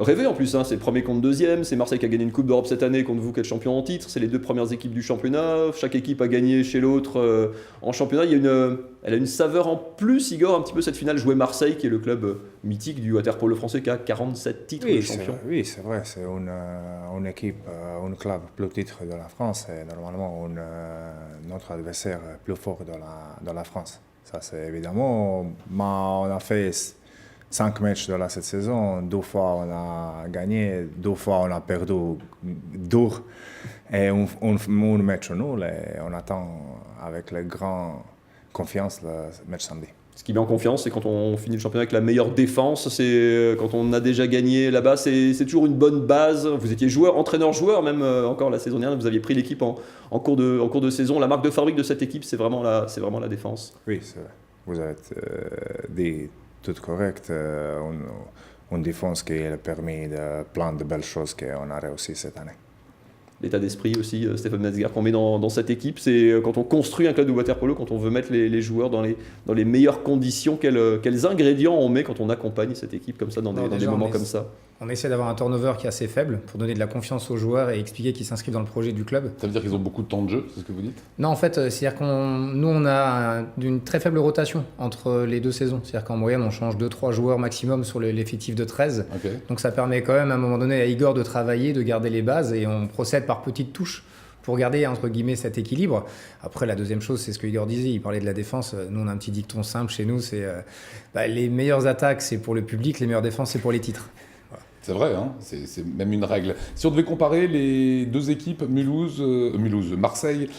rêvée en plus, c'est premier contre 2e, c'est Marseille qui a gagné une Coupe d'Europe cette année contre vous qui êtes champion en titre, c'est les 2 premières équipes du championnat, chaque équipe a gagné chez l'autre en championnat. Elle a une saveur en plus, Igor, un petit peu cette finale jouée Marseille qui est le club mythique du waterpolo français qui a 47 titres de champion. Oui, c'est vrai, c'est une équipe, un club plus titre de la France et normalement notre adversaire plus fort de la France. Ça c'est évidemment, mais on a fait 5 matchs de cette saison, 2 fois on a gagné, 2 fois on a perdu dur et un match nul et on attend avec la grande confiance le match samedi. Ce qui met en confiance, c'est quand on finit le championnat avec la meilleure défense, c'est quand on a déjà gagné là-bas, c'est toujours une bonne base. Vous étiez joueur, entraîneur-joueur, même encore la saison dernière, vous aviez pris l'équipe en cours de saison. La marque de fabrique de cette équipe, c'est vraiment la défense. Oui, c'est vrai. Vous êtes tout correct. Une défense qui a permis de plein de belles choses qu'on a réussi cette année. L'état d'esprit aussi, Stéphane Metzger, qu'on met dans cette équipe, c'est quand on construit un club de waterpolo, quand on veut mettre les joueurs dans les meilleures conditions, quels ingrédients on met quand on accompagne cette équipe comme ça, dans des moments comme ça? On essaie d'avoir un turnover qui est assez faible pour donner de la confiance aux joueurs et expliquer qu'ils s'inscrivent dans le projet du club. Ça veut dire qu'ils ont beaucoup de temps de jeu, c'est ce que vous dites? Non, en fait, c'est-à-dire nous, on a une très faible rotation entre les 2 saisons. C'est-à-dire qu'en moyenne, on change 2-3 joueurs maximum sur l'effectif de 13. Okay. Donc ça permet quand même à un moment donné à Igor de travailler, de garder les bases et on procède par petites touches pour garder entre guillemets cet équilibre. Après, la deuxième chose, c'est ce que Igor disait, il parlait de la défense. Nous, on a un petit dicton simple chez nous, c'est les meilleures attaques, c'est pour le public, les meilleures défenses, c'est pour les titres. C'est vrai, hein, c'est même une règle. Si on devait comparer les 2 équipes, Marseille,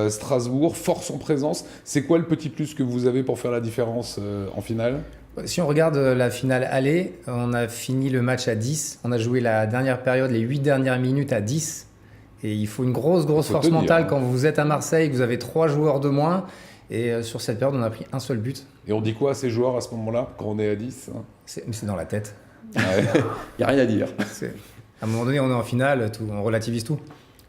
Strasbourg, force en présence, c'est quoi le petit plus que vous avez pour faire la différence en finale? Si on regarde la finale aller, on a fini le match à 10. On a joué la dernière période, les 8 dernières minutes à 10. Et il faut une grosse force mentale quand vous êtes à Marseille, que vous avez 3 joueurs de moins. Et sur cette période, on a pris un seul but. Et on dit quoi à ces joueurs à ce moment-là, quand on est à 10 hein? C'est dans la tête. Il n'y a rien à dire. À un moment donné, on est en finale, on relativise tout.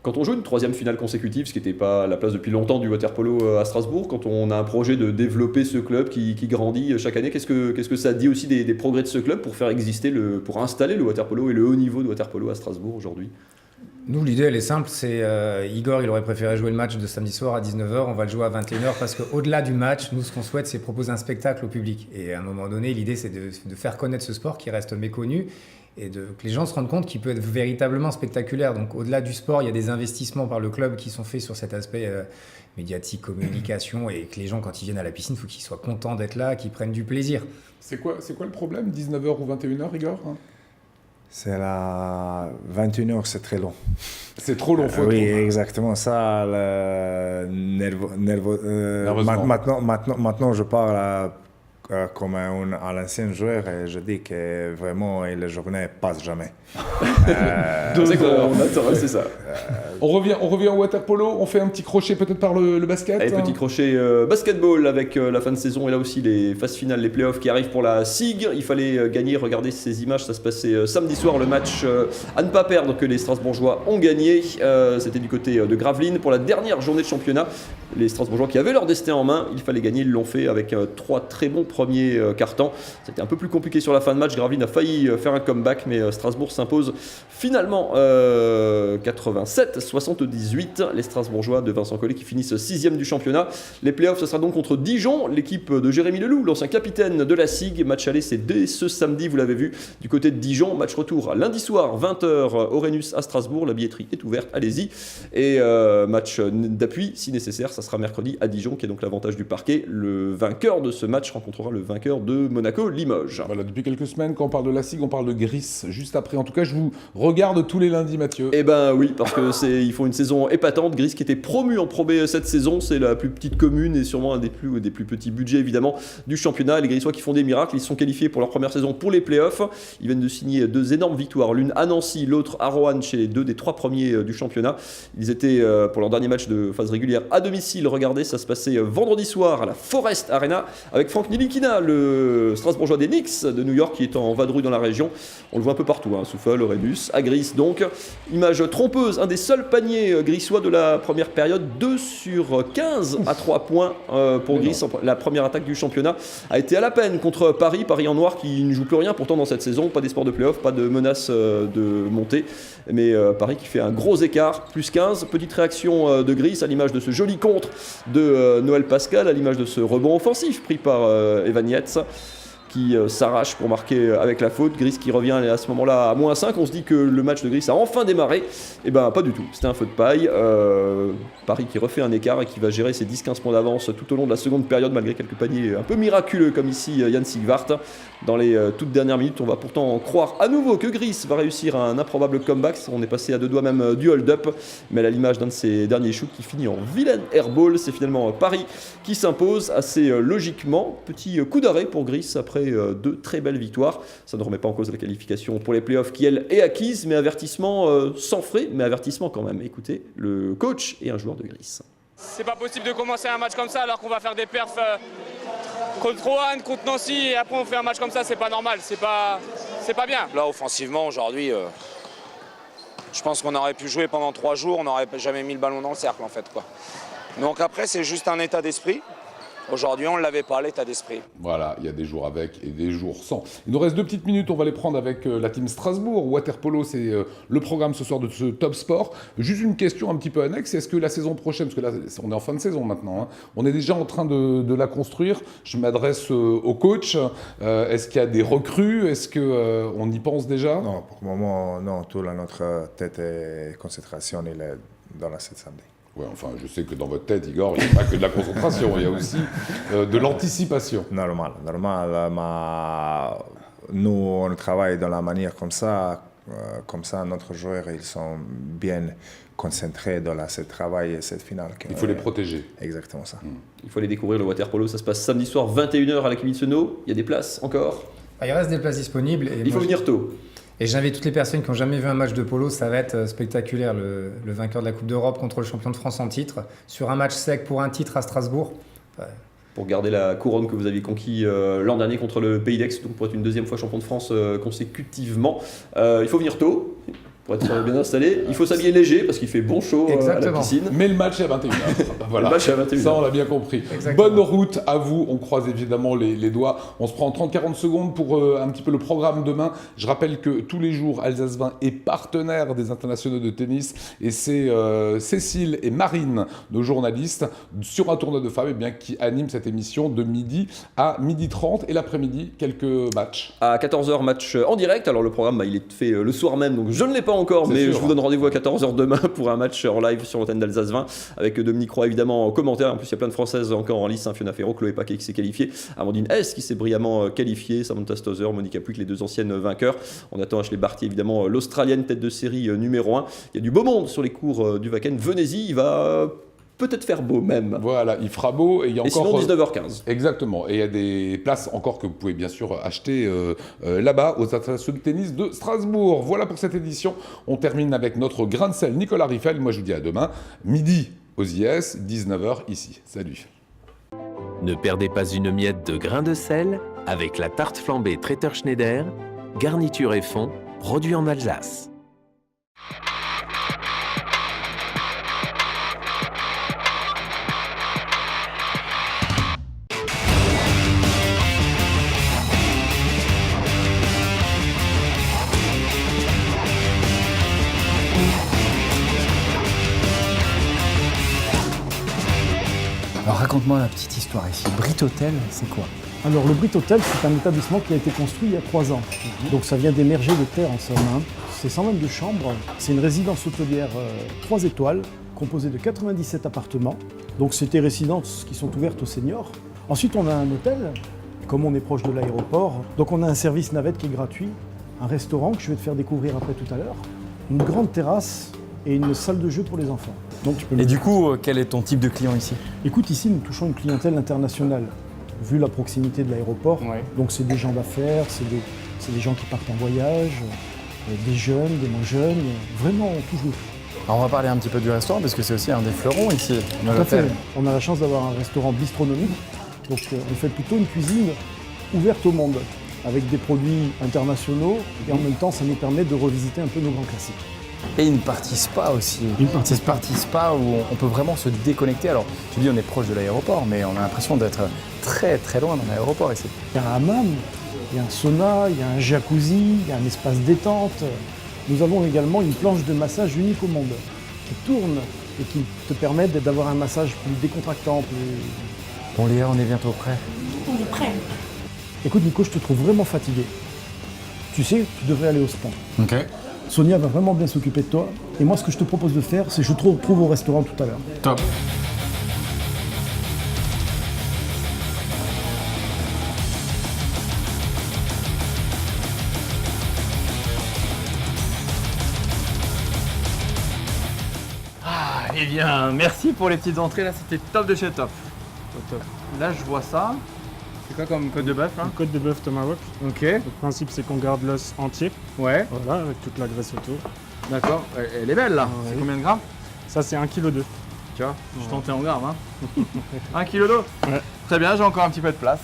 Quand on joue une 3e finale consécutive, ce qui n'était pas la place depuis longtemps du water-polo à Strasbourg, quand on a un projet de développer ce club qui grandit chaque année, qu'est-ce que ça dit aussi des progrès de ce club pour faire exister, pour installer le water-polo et le haut niveau de water-polo à Strasbourg aujourd'hui? Nous, l'idée, elle est simple, c'est Igor, il aurait préféré jouer le match de samedi soir à 19h, on va le jouer à 21h, parce qu'au-delà du match, nous, ce qu'on souhaite, c'est proposer un spectacle au public. Et à un moment donné, l'idée, c'est de faire connaître ce sport qui reste méconnu, et que les gens se rendent compte qu'il peut être véritablement spectaculaire. Donc au-delà du sport, il y a des investissements par le club qui sont faits sur cet aspect médiatique, communication, et que les gens, quand ils viennent à la piscine, il faut qu'ils soient contents d'être là, qu'ils prennent du plaisir. C'est quoi le problème, 19h ou 21h, Igor hein? C'est la 21h, c'est très long. C'est trop long, faut Oui, exactement ça. Maintenant, je parle comme à l'ancien joueur et je dis que vraiment la journée passe jamais. C'est ça. On revient au water-polo, on fait un petit crochet peut-être par le basket. Allez, petit crochet basketball avec la fin de saison et là aussi les phases finales, les playoffs qui arrivent pour la SIG. Il fallait gagner, regardez ces images, ça se passait samedi soir, le match à ne pas perdre que les Strasbourgeois ont gagné. C'était du côté de Gravelines pour la dernière journée de championnat. Les Strasbourgeois qui avaient leur destin en main, il fallait gagner, ils l'ont fait avec 3 très bons premiers quart-temps. C'était un peu plus compliqué sur la fin de match, Gravelines a failli faire un comeback mais Strasbourg s'impose finalement 87-78. Les Strasbourgeois de Vincent Collet qui finissent 6e du championnat. Les playoffs, ce sera donc contre Dijon, l'équipe de Jérémy Leloup, l'ancien capitaine de la SIG. Match aller, c'est dès ce samedi, vous l'avez vu, du côté de Dijon. Match retour lundi soir, 20h, Orenus à Strasbourg. La billetterie est ouverte, allez-y. Et match d'appui, si nécessaire, ça sera mercredi à Dijon, qui est donc l'avantage du parquet. Le vainqueur de ce match rencontrera le vainqueur de Monaco-Limoges. Voilà, depuis quelques semaines, quand on parle de la SIG, on parle de Gris. Juste après, en tout cas, je vous regarde tous les lundis, Mathieu. Eh ben oui, parce que ils font une saison épatante. Gris qui était promu en Pro B cette saison, c'est la plus petite commune et sûrement un des plus petits budgets évidemment du championnat. Les Grisois qui font des miracles, ils sont qualifiés pour leur première saison pour les playoffs. Ils viennent de signer 2 énormes victoires, l'une à Nancy, l'autre à Roanne, chez les 2 des 3 premiers du championnat. Ils étaient pour leur dernier match de phase régulière à domicile. Regardez, ça se passait vendredi soir à la Forest Arena avec Franck Nilikina, le Strasbourgeois des Knicks de New York qui est en vadrouille dans la région. On le voit un peu partout, hein, Souffle, Orenus, à Gris donc. Image trompeuse, un des seuls paniers grisois de la première période, 2 sur 15 à 3 points pour Gris. La première attaque du championnat a été à la peine contre Paris en noir qui ne joue plus rien pourtant dans cette saison, pas d'espoir de play-off, pas de menace de montée, mais Paris qui fait un gros écart, plus 15. Petite réaction de Gris à l'image de ce joli contre de Noël Pascal, à l'image de ce rebond offensif pris par Evan Yates qui s'arrache pour marquer avec la faute. Gris qui revient à ce moment-là à -5. On se dit que le match de Gris a enfin démarré. Et ben pas du tout, c'était un feu de paille. Paris qui refait un écart et qui va gérer ses 10-15 points d'avance tout au long de la seconde période malgré quelques paniers un peu miraculeux comme ici Yann Sigvart. Dans les toutes dernières minutes, on va pourtant croire à nouveau que Gris va réussir un improbable comeback. On est passé à 2 doigts même du hold-up, mais à l'image d'un de ses derniers shoots qui finit en vilaine airball, c'est finalement Paris qui s'impose assez logiquement. Petit coup d'arrêt pour Gris après 2 très belles victoires. Ça ne remet pas en cause la qualification pour les playoffs qui elle est acquise, mais avertissement sans frais, mais avertissement quand même. Écoutez, le coach et un joueur de Gris. C'est pas possible de commencer un match comme ça alors qu'on va faire des perfs contre Roanne, contre Nancy et après on fait un match comme ça, c'est pas normal, c'est pas bien. Là offensivement aujourd'hui, je pense qu'on aurait pu jouer pendant 3 jours, on n'aurait jamais mis le ballon dans le cercle en fait quoi. Donc après c'est juste un état d'esprit. Aujourd'hui, on ne l'avait pas, l'état d'esprit. Voilà, il y a des jours avec et des jours sans. Il nous reste 2 petites minutes, on va les prendre avec la team Strasbourg. Waterpolo, c'est le programme ce soir de ce Top Sport. Juste une question un petit peu annexe, est-ce que la saison prochaine, parce que là, on est en fin de saison maintenant, hein, on est déjà en train de la construire. Je m'adresse au coach. Est-ce qu'il y a des recrues? Est-ce qu'on y pense déjà? Non, pour le moment, non. Toute notre tête et concentration il est dans la cette samedi. Ouais, enfin, je sais que dans votre tête, Igor, il n'y a pas que de la concentration, il y a aussi de l'anticipation. Normal, mais nous, on travaille dans la manière comme ça, notre joueurs, ils sont bien concentrés dans ce travail et cette finale. Il faut les protéger. Exactement ça. Il faut aller découvrir le waterpolo, ça se passe samedi soir 21h à la Kimitsuno. Il y a des places encore? Il reste des places disponibles. Et il faut venir tôt. Et j'invite toutes les personnes qui n'ont jamais vu un match de polo, ça va être spectaculaire. Le vainqueur de la Coupe d'Europe contre le champion de France en titre, sur un match sec pour un titre à Strasbourg. Ouais. Pour garder la couronne que vous aviez conquis l'an dernier contre le Pays d'Aix, donc pour être une 2e fois champion de France consécutivement. Il faut venir tôt. Pour être bien installé, il faut s'habiller léger parce qu'il fait bon chaud à la piscine. Mais le match est à 21h. Voilà. Le match est à 21h. Ça, on l'a bien compris. Exactement. Bonne route à vous. On croise évidemment les doigts. On se prend 30-40 secondes pour un petit peu le programme demain. Je rappelle que tous les jours, Alsace 20 est partenaire des internationaux de tennis. Et c'est Cécile et Marine, nos journalistes, sur un tournoi de femmes, qui animent cette émission de midi à 12h30. Et l'après-midi, quelques matchs. À 14h, match en direct. Alors le programme, il est fait le soir même, donc je ne l'ai pas encore, mais je vous donne rendez-vous à 14h demain pour un match en live sur l'antenne d'Alsace 20 avec Dominique Roy évidemment en commentaire. En plus, il y a plein de Françaises encore en lice, Fiona Ferro, Chloé Paquet qui s'est qualifiée, Amandine Hess qui s'est brillamment qualifiée, Samantha Stosur, Monica Puig, les 2 anciennes vainqueurs. On attend Ashley Barty évidemment, l'Australienne tête de série numéro 1. Il y a du beau monde sur les cours du Wacken. Venez-y, il va peut-être faire beau même. Voilà, il fera beau. Et il y a encore, sinon 19h15. Exactement. Et il y a des places encore que vous pouvez bien sûr acheter là-bas aux internationaux de tennis de Strasbourg. Voilà pour cette édition. On termine avec notre grain de sel Nicolas Riffel. Moi je vous dis à demain, midi aux IS, 19h ici. Salut. Ne perdez pas une miette de grain de sel avec la tarte flambée Traiteur Schneider, garniture et fond, produit en Alsace. Alors raconte-moi la petite histoire ici. Brit Hotel, c'est quoi? Alors le Brit Hotel, c'est un établissement qui a été construit il y a 3 ans. Donc ça vient d'émerger de terre en somme. C'est 122 chambres. C'est une résidence hôtelière 3 étoiles, composée de 97 appartements. Donc c'est des résidences qui sont ouvertes aux seniors. Ensuite on a un hôtel, comme on est proche de l'aéroport. Donc on a un service navette qui est gratuit, un restaurant que je vais te faire découvrir après tout à l'heure, une grande terrasse et une salle de jeu pour les enfants. Donc, et du coup, quel est ton type de client ici? Écoute, ici, nous touchons une clientèle internationale, vu la proximité de l'aéroport. Ouais. Donc, c'est des gens d'affaires, c'est des gens qui partent en voyage, des jeunes, des moins jeunes. Vraiment, on touche le tout. Alors, on va parler un petit peu du restaurant, parce que c'est aussi un des fleurons ici. Tout à fait. On a la chance d'avoir un restaurant bistronomique. Donc, on fait plutôt une cuisine ouverte au monde, avec des produits internationaux. Et en même temps, ça nous permet de revisiter un peu nos grands classiques. Et une partie spa aussi. Une partie spa où on peut vraiment se déconnecter. Alors, tu dis on est proche de l'aéroport, mais on a l'impression d'être très très loin dans l'aéroport ici. Il y a un hammam, il y a un sauna, il y a un jacuzzi, il y a un espace détente. Nous avons également une planche de massage unique au monde, qui tourne et qui te permet d'avoir un massage plus décontractant. Bon Léa, on est bientôt prêt. On est prêt. Écoute Nico, je te trouve vraiment fatigué. Tu sais, tu devrais aller au spa. Ok. Sonia va vraiment bien s'occuper de toi. Et moi, ce que je te propose de faire, c'est que je te retrouve au restaurant tout à l'heure. Top. Ah, eh bien, merci pour les petites entrées. Là, c'était top de chez top. Top. Là, je vois ça. C'est quoi comme côte de bœuf là? Côte de bœuf tomahawk. Ok. Le principe c'est qu'on garde l'os entier. Ouais. Voilà, avec toute la graisse autour. D'accord. Elle est belle là. Ouais. C'est combien de grammes? Ça c'est 1,2 kg. Tu vois, je tentais en grammes. Hein. 1,2 kg. Ouais. Très bien, j'ai encore un petit peu de place.